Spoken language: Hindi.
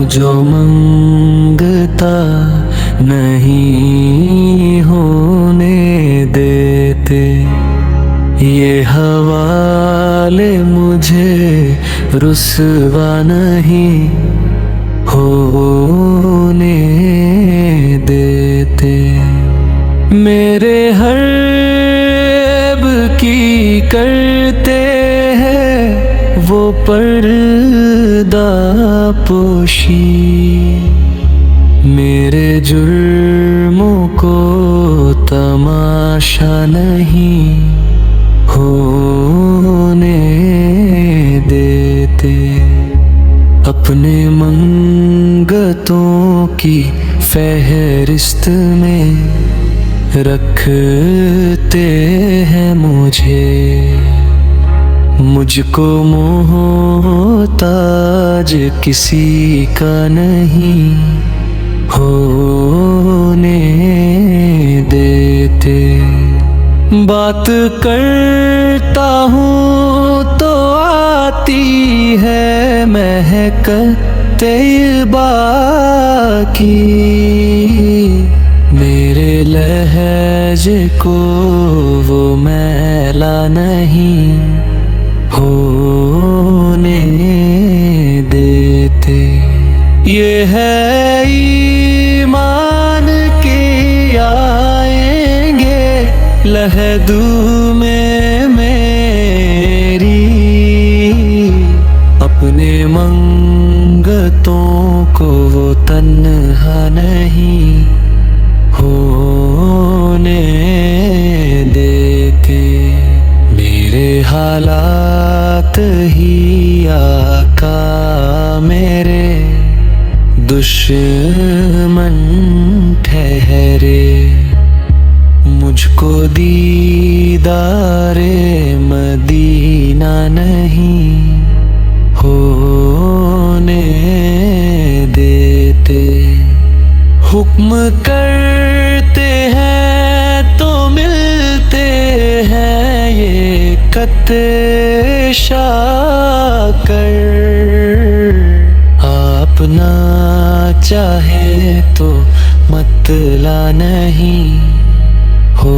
जो मंगता नहीं होने देते, ये हवाले मुझे रुसवा नहीं होने देते। मेरे हर ऐब की करते हैं वो पर्दा पोशी, मेरे जुर्मों को तमाशा नहीं होने देते। अपने मंगतों की फहरिस्त में रखते हैं मुझे, मुझको मोहताज किसी का नहीं होने देते। बात करता हूँ तो आती है महक तैयबा की, मेरे लहजे को वो मैला नहीं होने देते। ये है ईमान के आएंगे लहदू में मेरी, अपने मंगतों को वो तन्हा नहीं होने देते। मेरे हालात ही आका मेरे दुश्मन ठहरे, मुझको दीदारे मदीना नहीं होने देते। हुक्म करते हैं तो मिलते हैं ये कत्ते शाकर, आप ना चाहे तो मतला नहीं हो